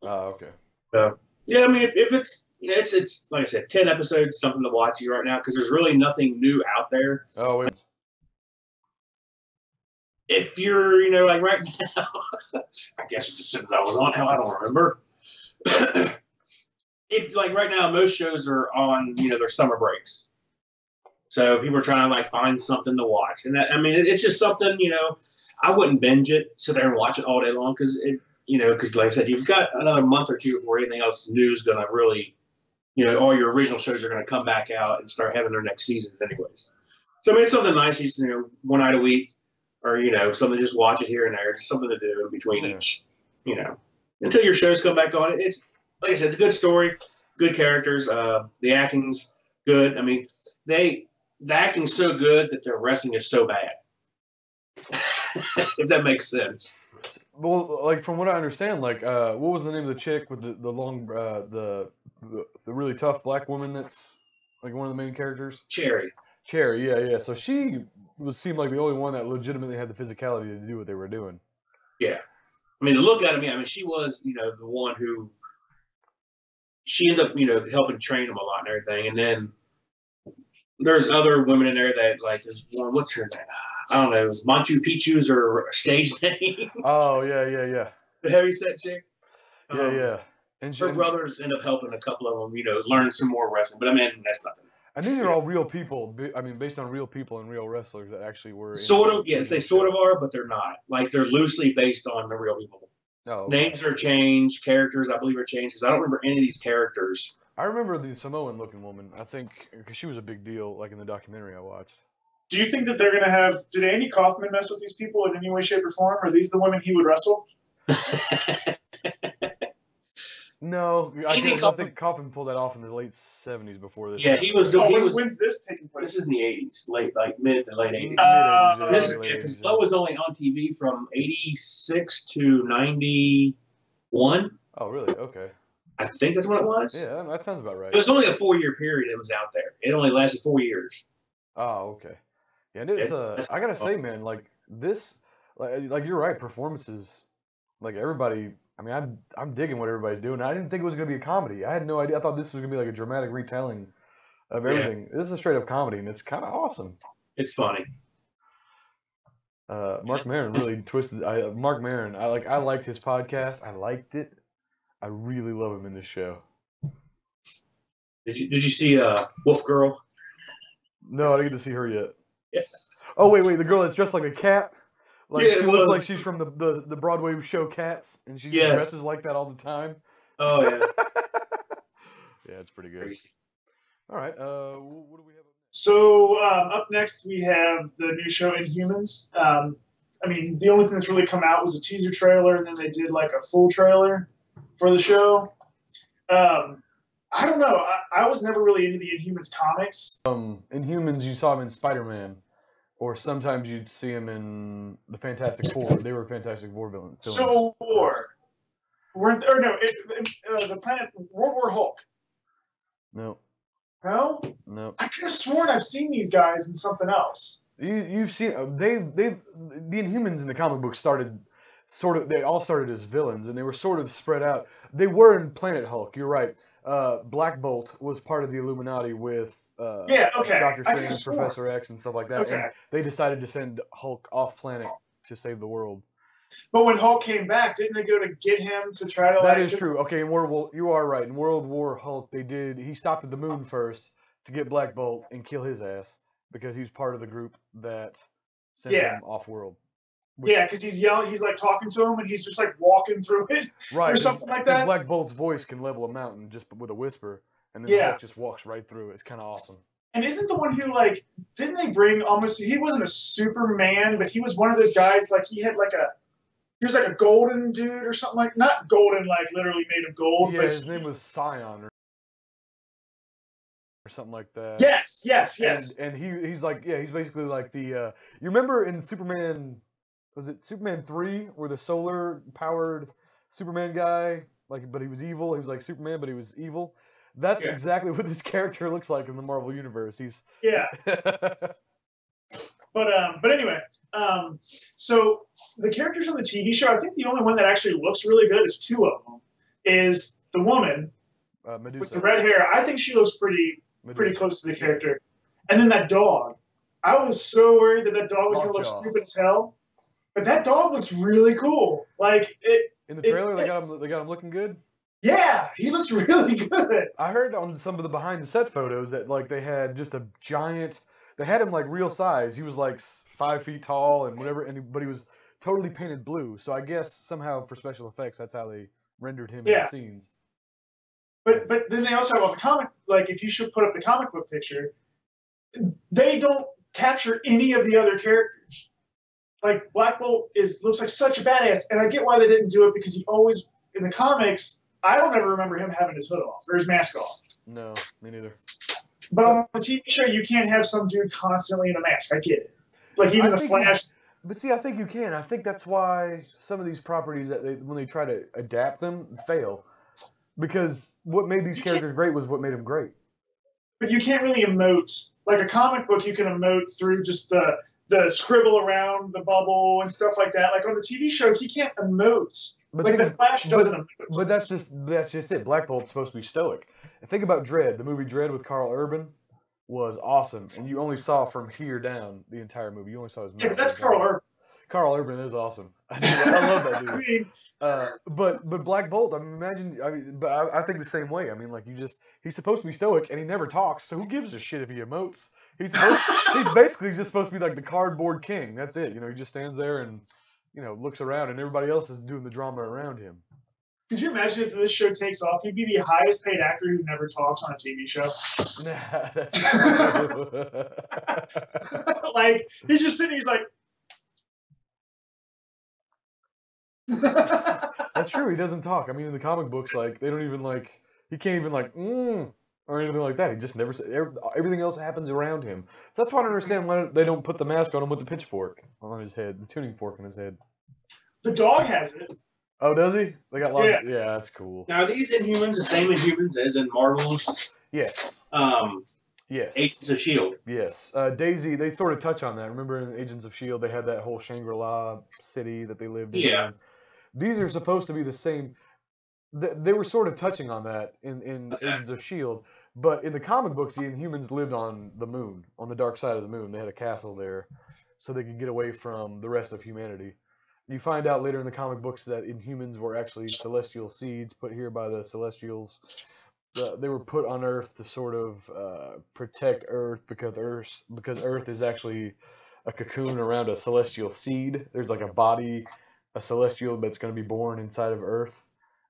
Oh, okay. So yeah, I mean, if it's it's like I said, 10 episodes, something to watch you right now because there's really nothing new out there. Oh, wait. If you're like right now, I guess it's just since I was on, hell, I don't remember. If like right now, most shows are on their summer breaks. So people are trying to like find something to watch, and that, I mean, it's just something I wouldn't binge it, sit there and watch it all day long because because like I said, you've got another month or two before anything else new is going to really, all your original shows are going to come back out and start having their next seasons, anyways. So I mean, it's something nice, just one night a week, or something just watch it here and there, just something to do in between each, until your shows come back on. It's like I said, it's a good story, good characters, the acting's good. I mean, the acting's so good that their wrestling is so bad. If that makes sense. Well, like from what I understand, like what was the name of the chick with the long the really tough black woman that's like one of the main characters? Cherry, yeah. So she seemed like the only one that legitimately had the physicality to do what they were doing. Yeah, I mean, to look at him, I mean, she was the one who she ended up helping train him a lot and everything, and then there's other women in there that like there's one. What's her name? I don't know. Machu Picchu's her stage name. Oh yeah. The heavyset chick. Yeah. And her brothers end up helping a couple of them, learn some more wrestling. But I mean, that's nothing. And these are all real people. I mean, based on real people and real wrestlers that actually were. Sort of, yes, they sort of are, but they're not. Like they're loosely based on the real people. Oh, okay. Names are changed, characters I believe are changed because I don't remember any of these characters. I remember the Samoan-looking woman. I think because she was a big deal, like in the documentary I watched. Do you think that they're going to have? Did Andy Kaufman mess with these people in any way, shape, or form? Are these the women he would wrestle? No, I think Kaufman pulled that off in the late '70s before this. Yeah, he was doing. When's this taking place? This is in the '80s, mid to late '80s. Because Flo was only on TV from '86 to '91. Oh, really? Okay. I think that's what it was. Yeah, that sounds about right. It was only a 4-year period it was out there. It only lasted 4 years. Oh, okay. Yeah, and it's I gotta say, man, like this, like you're right. Performances, like everybody. I mean, I'm digging what everybody's doing. I didn't think it was gonna be a comedy. I had no idea. I thought this was gonna be like a dramatic retelling of everything. This is a straight up comedy, and it's kind of awesome. It's funny. Mark Maron really twisted. Mark Maron, I liked his podcast. I liked it. I really love him in this show. Did you see Wolf Girl? No, I didn't get to see her yet. Yeah. Oh wait, the girl that's dressed like a cat. Like yeah, she looks like she's from the Broadway show Cats, and she dresses like that all the time. Oh yeah. Yeah, it's pretty good. Crazy. All right. What do we have? So up next we have the new show Inhumans. I mean, the only thing that's really come out was a teaser trailer, and then they did like a full trailer for the show. I don't know. I was never really into the Inhumans comics. Inhumans, you saw him in Spider-Man, or sometimes you'd see him in the Fantastic Four. They were Fantastic Four villains. Civil War. The planet World War Hulk. No. No? No. I could have sworn I've seen these guys in something else. You've seen the Inhumans in the comic book started. They all started as villains, and they were sort of spread out. They were in Planet Hulk. You're right. Black Bolt was part of the Illuminati with Dr. Strange, Professor X, and stuff like that. Okay. And they decided to send Hulk off planet to save the world. But when Hulk came back, didn't they go to get him to try to? That is true. Okay, you are right. In World War Hulk, he stopped at the moon first to get Black Bolt and kill his ass because he was part of the group that sent him off world. Yeah, because he's yelling, he's like talking to him, and he's just like walking through it, right? Or something like that. Black Bolt's voice can level a mountain just with a whisper, and then Hulk just walks right through it. It's kind of awesome. And isn't the one who didn't they bring almost? He wasn't a Superman, but he was one of those guys. Like he was like a golden dude or something not golden like literally made of gold. Yeah, but his name was Scion or something like that. Yes. And he's like he's basically like the. You remember in Superman was it Superman 3 where the solar powered Superman guy, like, but he was evil. He was like Superman, but he was evil. That's exactly what this character looks like in the Marvel universe. He's But anyway, so the characters on the TV show, I think the only one that actually looks really good is two of them. Is the woman Medusa with the red hair. I think she looks pretty close to the character. And then that dog. I was so worried that dog was going to look stupid as hell. But that dog looks really cool. Like in the trailer, they got him looking good. Yeah, he looks really good. I heard on some of the behind the set photos that like they had just a giant. They had him like real size. He was like 5 feet tall and whatever, but he was totally painted blue. So I guess somehow for special effects, that's how they rendered him in the scenes. But then they also have on the comic, like if you should put up the comic book picture, they don't capture any of the other characters. Like Black Bolt looks like such a badass, and I get why they didn't do it because he always in the comics. I don't ever remember him having his hood off or his mask off. No, me neither. But on the TV show, you can't have some dude constantly in a mask. I get it. Like even the Flash. But see, I think you can. I think that's why some of these properties that when they try to adapt them fail, because what made these characters great was what made them great. But you can't really emote. Like a comic book, you can emote through just the scribble around the bubble and stuff like that. Like on the TV show, he can't emote. But like the Flash doesn't emote. But that's just it. Black Bolt's supposed to be stoic. And think about Dredd. The movie Dredd with Carl Urban was awesome, and you only saw from here down the entire movie. You only saw his mouth. Yeah, but that's Carl Urban. Carl Urban is awesome. I love that dude. But Black Bolt, I think the same way. I mean, like he's supposed to be stoic and he never talks. So who gives a shit if he emotes? He's basically just supposed to be like the cardboard king. That's it. You know, he just stands there and looks around and everybody else is doing the drama around him. Could you imagine if this show takes off? He'd be the highest paid actor who never talks on a TV show. Nah, that's like he's just sitting. He's like. That's true. He doesn't talk. I mean, in the comic books, like they don't even he can't even or anything like that. He just never says. Everything else happens around him. So that's why I don't understand why they don't put the mask on him with the pitchfork on his head, the tuning fork in his head. The dog has it. Oh, does he? They got lots. Yeah, that's cool. Now, are these Inhumans the same Inhumans as in Marvel's? Yes. Yes. Agents of S.H.I.E.L.D. Yes. Daisy, they sort of touch on that. Remember in Agents of S.H.I.E.L.D., they had that whole Shangri-La city that they lived in. Yeah. These are supposed to be the same. They were sort of touching on that in Agents of S.H.I.E.L.D., but in the comic books, the Inhumans lived on the moon, on the dark side of the moon. They had a castle there so they could get away from the rest of humanity. You find out later in the comic books that Inhumans were actually celestial seeds put here by the Celestials. They were put on Earth to sort of protect Earth because Earth is actually a cocoon around a celestial seed. There's like a celestial that's going to be born inside of Earth,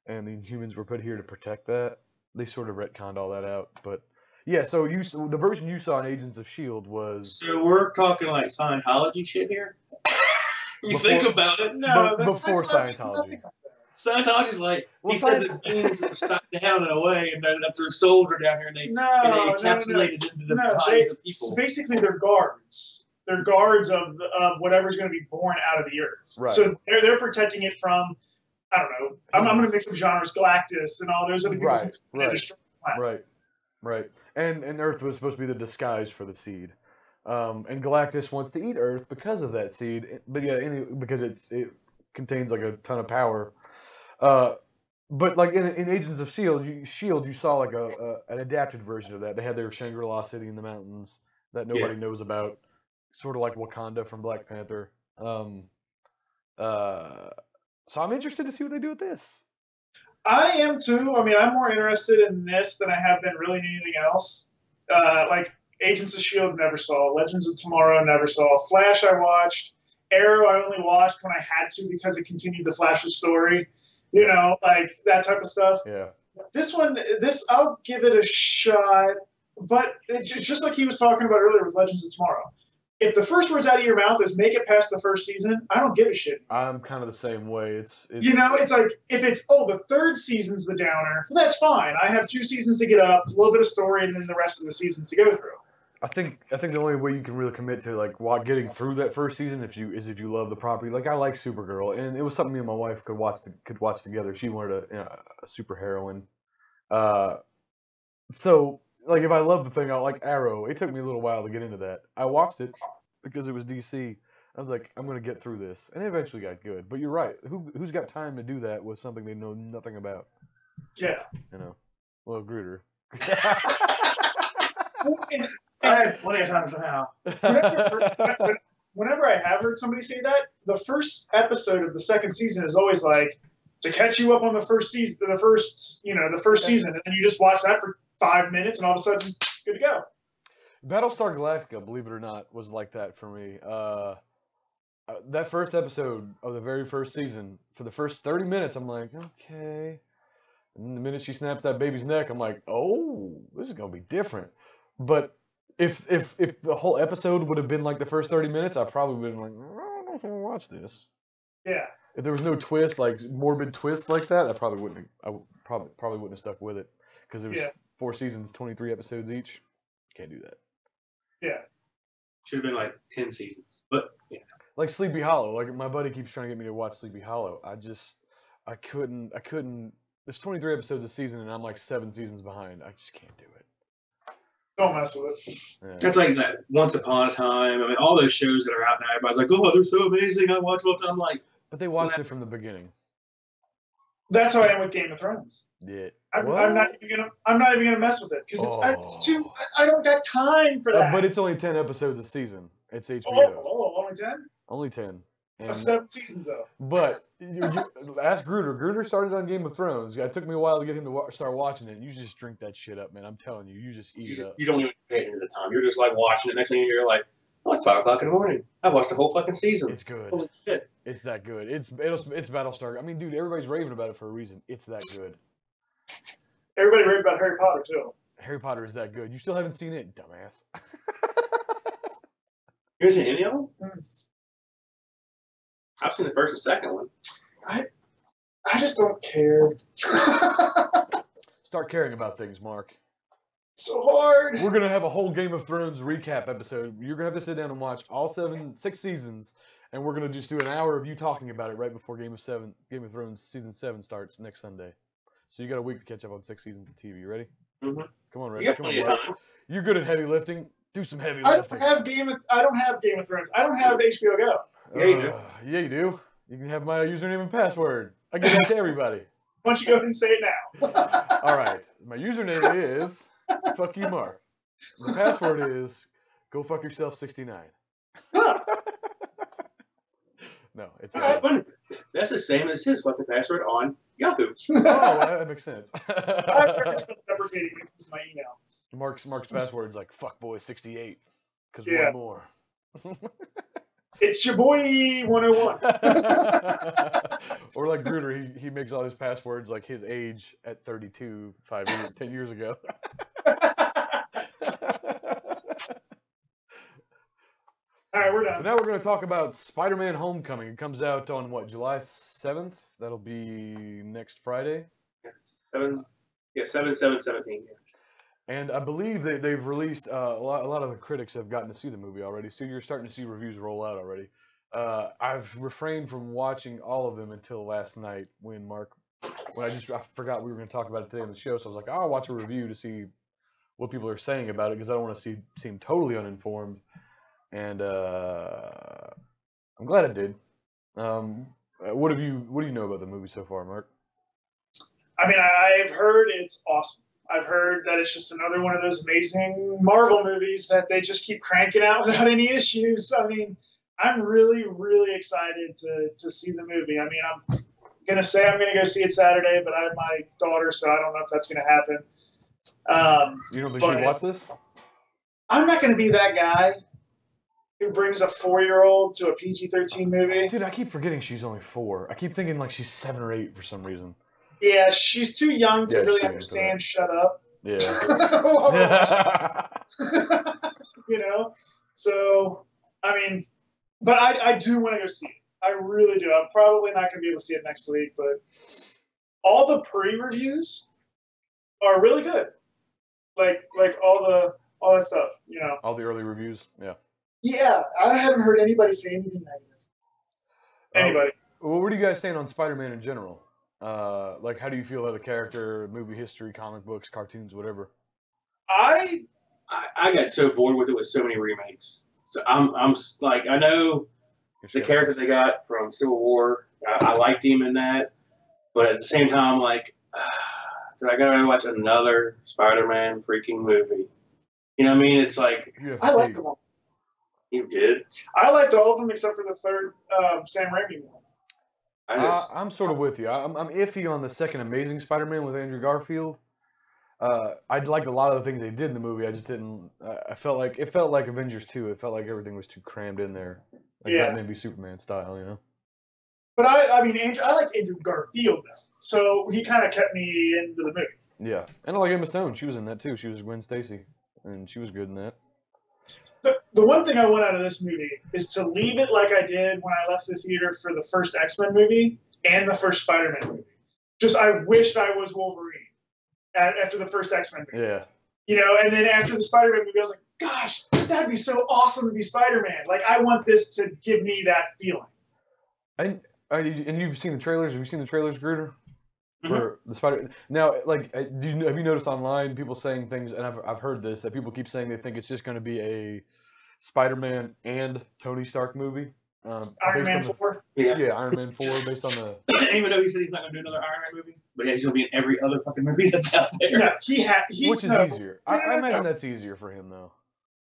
and the Inhumans were put here to protect that. They sort of retconned all that out, but yeah. So the version you saw in Agents of S.H.I.E.L.D. was. So we're talking like Scientology shit here. You think about it. No, before Scientology. Scientology's like, he said that beings were stuck down in a way, and that their souls are down here, and they encapsulated into the bodies of people. Basically, they're guards. They're guards of whatever's going to be born out of the earth. Right. So they're protecting it from, I don't know, I'm going to mix some genres, Galactus and all those other people. Right. And Earth was supposed to be the disguise for the seed. And Galactus wants to eat Earth because of that seed, but because it contains like a ton of power. But like in Agents of S.H.I.E.L.D., you saw like an adapted version of that. They had their Shangri-La city in the mountains that nobody knows about, sort of like Wakanda from Black Panther. So I'm interested to see what they do with this. I am too. I mean, I'm more interested in this than I have been really in anything else. Like Agents of S.H.I.E.L.D. never saw. Legends of Tomorrow never saw. Flash I watched. Arrow I only watched when I had to because it continued the Flash's story. You know, like that type of stuff. Yeah. This I'll give it a shot. But it's just like he was talking about earlier with Legends of Tomorrow. If the first words out of your mouth is make it past the first season, I don't give a shit. I'm kind of the same way. It's it's like if it's the third season's the downer, well, that's fine. I have 2 seasons to get up, a little bit of story, and then the rest of the seasons to go through. I think the only way you can really commit to like getting through that first season if you love the property. Like I like Supergirl, and it was something me and my wife could watch together. She wanted a super heroine. So like if I love the thing, I like Arrow. It took me a little while to get into that. I watched it because it was DC. I was like, I'm gonna get through this, and it eventually got good. But you're right. Who's got time to do that with something they know nothing about? Yeah. You know, well, Gruder. I had plenty of time somehow. Whenever I have heard somebody say that, the first episode of the second season is always like to catch you up on the first season, the first season, and then you just watch that for 5 minutes, and all of a sudden, good to go. Battlestar Galactica, believe it or not, was like that for me. That first episode of the very first season, for the first 30 minutes, I'm like, okay. And the minute she snaps that baby's neck, I'm like, oh, this is gonna be different. But if the whole episode would have been like the first 30 minutes, I probably would have been like, I don't know if I want to watch this. Yeah. If there was no twist, like morbid twist like that, I probably wouldn't. Probably wouldn't have stuck with it because it was 4 seasons, 23 episodes each. Can't do that. Yeah. Should have been like 10 seasons, but yeah. Like Sleepy Hollow. Like my buddy keeps trying to get me to watch Sleepy Hollow. I couldn't. There's 23 episodes a season, and I'm like 7 seasons behind. I just can't do it. Don't mess with it. Yeah. It's like that Once Upon a Time. I mean, all those shows that are out now, everybody's like, oh, they're so amazing. I watch all the time. I'm like, but they watched it from the beginning. That's how I am with Game of Thrones. Yeah. I'm not even gonna mess with it because it's too. I don't got time for that. But it's only 10 episodes a season. It's HBO. Only 10. Only 10. And, 7 seasons though. But you ask Gruder. Gruder started on Game of Thrones. It took me a while to get him to start watching it. You just drink that shit up, man. I'm telling you, you just eat it up. You don't even pay attention to the time. You're just like watching it. Next thing you're like, oh, it's 5 o'clock in the morning. I watched the whole fucking season. It's good. Holy shit. It's that good. It's Battlestar. I mean, dude, everybody's raving about it for a reason. It's that good. Everybody raved about Harry Potter too. Harry Potter is that good. You still haven't seen it, dumbass. You haven't seen any of them? I've seen the first and second one. I just don't care. Start caring about things, Mark. So hard. We're gonna have a whole Game of Thrones recap episode. You're gonna have to sit down and watch all 6 seasons, and we're gonna just do an hour of you talking about it right before Game of Thrones season 7 starts next Sunday. So you got a week to catch up on 6 seasons of TV. You ready? Mm-hmm. Come on, Rick. You Come on, Mark. You're good at heavy lifting. Do some heavy I lifting. I don't have Game of Thrones. I don't have HBO Go. Yeah, you do. Yeah, you do. You can have my username and password. I give that to everybody. Why don't you go ahead and say it now? All right. My username is fuck you, Mark. The password is go fuck yourself 69. No, it's that's the same as his fucking password on Yahoo. Oh, that makes sense. I'm very self-deprecating when it comes to my email. Mark's password's like fuckboy68 because Yeah. one more. It's your boy 101. Or like Gruder, he makes all his passwords like his age at 32, 10 years ago. All right, we're done. So now we're going to talk about Spider-Man Homecoming. It comes out on what, July 7th? That'll be next Friday. 7/7/17. Yeah. And I believe they've released a lot of the critics have gotten to see the movie already, so you're starting to see reviews roll out already. I've refrained from watching all of them until last night when I forgot we were going to talk about it today on the show, so I was like, I'll watch a review to see what people are saying about it because I don't want to seem totally uninformed. And I'm glad I did. What do you know about the movie so far, Mark? I mean, I've heard it's awesome. I've heard that it's just another one of those amazing Marvel movies that they just keep cranking out without any issues. I mean, I'm really, really excited to see the movie. I mean, I'm going to say I'm going to go see it Saturday, but I have my daughter, so I don't know if that's going to happen. You don't think she'd watch this? I'm not going to be that guy who brings a 4-year-old to a PG-13 movie. Dude, I keep forgetting she's only 4. I keep thinking like she's 7 or 8 for some reason. Yeah, she's too young to really understand shut up. Yeah. You know? So, I mean, but I do want to go see it. I really do. I'm probably not going to be able to see it next week, but all the pre-reviews are really good. Like all all that stuff. You know. All the early reviews. Yeah. Yeah, I haven't heard anybody say anything negative. Anybody? Well, where do you guys stand on Spider-Man in general? Like, how do you feel about the character, movie history, comic books, cartoons, whatever? I I got so bored with it with so many remakes. So I'm like, I know the character they got from Civil War. I liked him in that, but at the same time, I'm like, did I gotta watch another Spider-Man freaking movie? You know what I mean? It's like I liked them all. You did. I liked all of them except for the third Sam Raimi one. I'm sort of with you. I'm iffy on the second Amazing Spider-Man with Andrew Garfield. I liked a lot of the things they did in the movie. I just didn't. I felt like it felt like Avengers 2. It felt like everything was too crammed in there, like Batman v Superman style, you know. But I mean, I liked Andrew Garfield though, so he kind of kept me into the movie. Yeah, and I like Emma Stone. She was in that too. She was Gwen Stacy, and she was good in that. The one thing I want out of this movie is to leave it like I did when I left the theater for the first X-Men movie and the first Spider-Man movie. Just I wished I was Wolverine after the first X-Men movie. Yeah. You know, and then after the Spider-Man movie, I was like, gosh, that'd be so awesome to be Spider-Man. Like, I want this to give me that feeling. And you've seen the trailers? Have you seen the trailers, Gruder? For the Spider. Now, like, have you noticed online people saying things, and I've heard this, that people keep saying they think it's just going to be a Spider-Man and Tony Stark movie. Iron Man 4? Yeah, Iron Man 4, based on the... Even though he said he's not going to do another Iron Man movie, but he's going to be in every other fucking movie that's out there. No, which is easier. I imagine that's easier for him, though.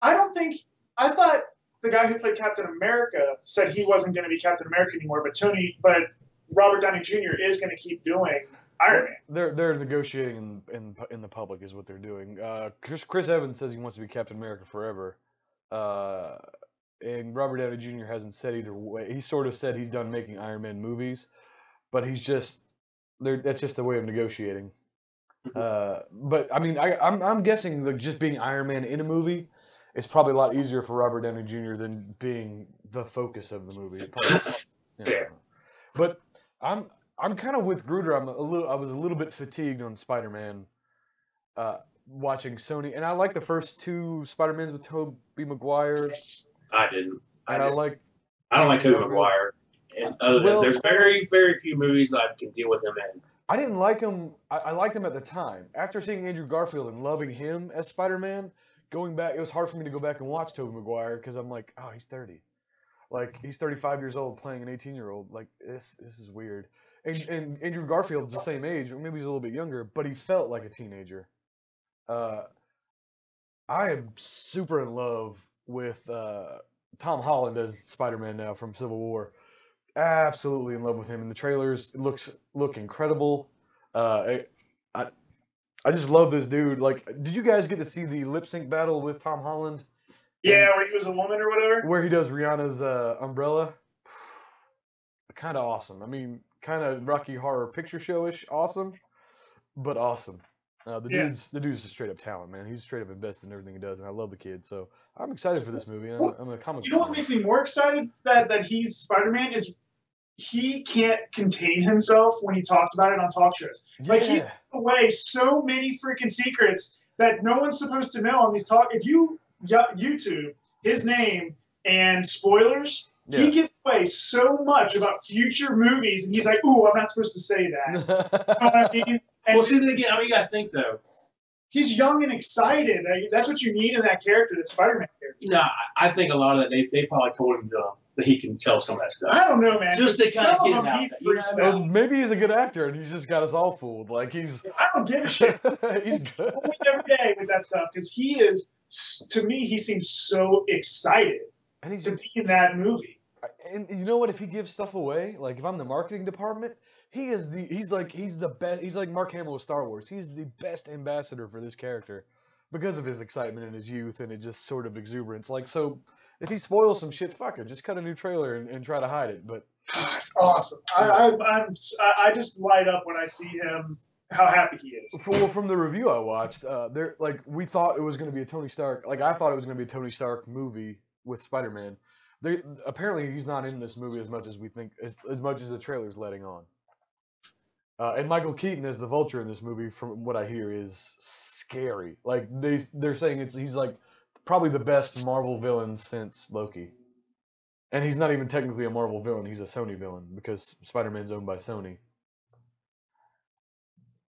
I thought the guy who played Captain America said he wasn't going to be Captain America anymore, but Robert Downey Jr. is going to keep doing Iron Man. They're negotiating in the public is what they're doing. Chris Evans says he wants to be Captain America forever. And Robert Downey Jr. hasn't said either way. He sort of said he's done making Iron Man movies, but that's just a way of negotiating. But I mean, I'm guessing that just being Iron Man in a movie is probably a lot easier for Robert Downey Jr. than being the focus of the movie. Fair. But I'm kind of with Gruder. I was a little bit fatigued on Spider-Man, watching Sony, and I like the first two Spider-Mans with Tobey Maguire. I didn't. I don't like Tobey Maguire. There's very, very few movies that I can deal with him in. I didn't like him. I liked him at the time. After seeing Andrew Garfield and loving him as Spider-Man, going back, it was hard for me to go back and watch Tobey Maguire because I'm like, oh, he's 30. Like, he's 35 years old playing an 18-year-old. Like, this is weird. And Andrew Garfield's the same age, or maybe he's a little bit younger, but he felt like a teenager. I am super in love with Tom Holland as Spider-Man now from Civil War. Absolutely in love with him. In the trailers, look incredible. I just love this dude. Like, did you guys get to see the lip sync battle with Tom Holland? Yeah, where he was a woman or whatever? Where he does Rihanna's Umbrella. Kind of awesome. I mean, kind of Rocky Horror Picture Show-ish awesome, but awesome. The dude's a straight up talent, man. He's straight up invested in everything he does, and I love the kid. So I'm excited for this movie. I'm a comic. You know what makes me more excited that he's Spider-Man is he can't contain himself when he talks about it on talk shows. Yeah. Like, he's away so many freaking secrets that no one's supposed to know on these talk. If you YouTube his name and spoilers, he gives away so much about future movies, and he's like, "Ooh, I'm not supposed to say that." You know what I mean? And well, see, then again, I mean, you gotta think though. He's young and excited. That's what you need in that character, that Spider-Man character. No, I think a lot of that they probably told him that he can tell some of that stuff. I don't know, man. Just to kind of get it out. He freaks out. Maybe he's a good actor, and he's just got us all fooled. Like he's. I don't give a shit. He's good every day with that stuff because he is. To me, he seems so excited to be in that movie. And you know what? If he gives stuff away, like if I'm the marketing department, he's the best. He's like Mark Hamill with Star Wars. He's the best ambassador for this character because of his excitement and his youth and it just sort of exuberance. Like, so if he spoils some shit, fuck it, just cut a new trailer and try to hide it. But it's awesome. I just light up when I see him. How happy he is. From the review I watched, we thought it was going to be a Tony Stark. Like I thought it was going to be a Tony Stark movie with Spider-Man. Apparently he's not in this movie as much as we think, as much as the trailer's letting on. And Michael Keaton as the Vulture in this movie, from what I hear, is scary. Like they're saying he's like probably the best Marvel villain since Loki. And he's not even technically a Marvel villain; he's a Sony villain because Spider-Man's owned by Sony.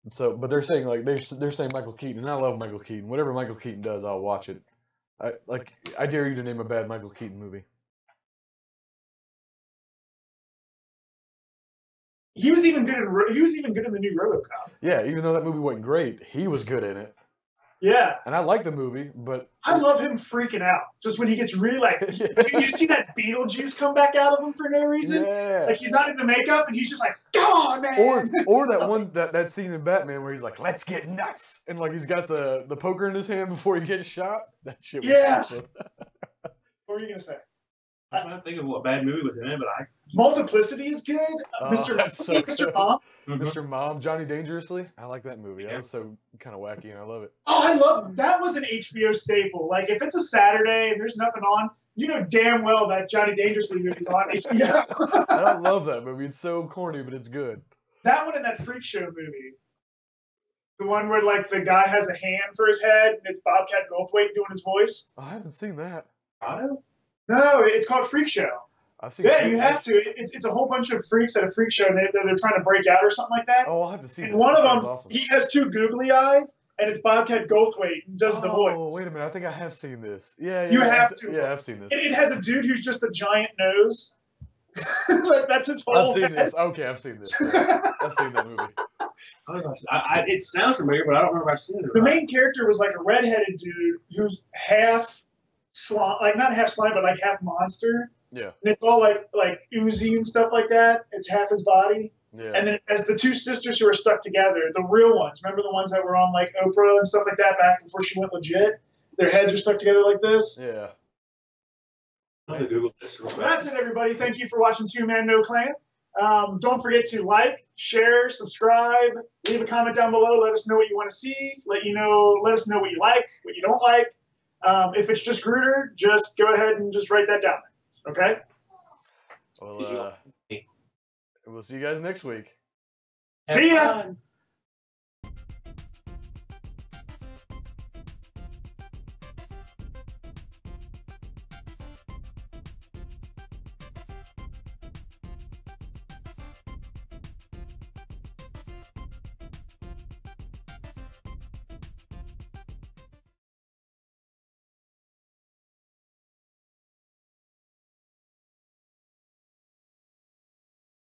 So, but they're saying like they're saying Michael Keaton, and I love Michael Keaton. Whatever Michael Keaton does, I'll watch it. I dare you to name a bad Michael Keaton movie. He was even good in the new RoboCop. Yeah, even though that movie wasn't great, he was good in it. Yeah. And I like the movie, but I love him freaking out. Just when he gets really like, you see that Beetlejuice come back out of him for no reason. Yeah. Like he's not in the makeup and he's just like, come on, man. Or that scene in Batman where he's like, let's get nuts, and like he's got the poker in his hand before he gets shot. That shit was awesome. What were you gonna say? I'm trying to think of what bad movie was in it, but Multiplicity is good. Mr. Mom. Mr. Mom, Johnny Dangerously. I like that movie. That was so kind of wacky, and I love it. Oh, I love that. Was an HBO staple. Like if it's a Saturday and there's nothing on, you know damn well that Johnny Dangerously movie's on HBO. And I love that movie. It's so corny, but it's good. That one and that Freak Show movie. The one where like the guy has a hand for his head and it's Bobcat Goldthwait doing his voice. I haven't seen that. No, it's called Freak Show. I've seen you have to. It's a whole bunch of freaks at a freak show and they're trying to break out or something like that. Oh, I'll have to see that. And one of them, awesome. he has two googly eyes and it's Bobcat Goldthwait and does the voice. Oh, wait a minute. I think I have seen this. Yeah. You have to. Yeah, I've seen this. It has a dude who's just a giant nose. Like that's his whole I've seen head. this. Okay, I've seen this. I've seen that movie. It sounds familiar, but I don't remember if I've seen it. The main character was like a redheaded dude who's half slime, like not half slime, but like half monster. Yeah. And it's all like oozy and stuff like that. It's half his body. Yeah. And then it has the two sisters who are stuck together, the real ones. Remember the ones that were on like Oprah and stuff like that back before she went legit? Their heads are stuck together like this. Yeah. I'm gonna Google this real That's it, everybody. Thank you for watching Two Man No Clan. Don't forget to like, share, subscribe, leave a comment down below. Let us know what you want to see. Let us know what you like, what you don't like. If it's just Gruder, just go ahead and just write that down. Okay? Well, we'll see you guys next week. See ya!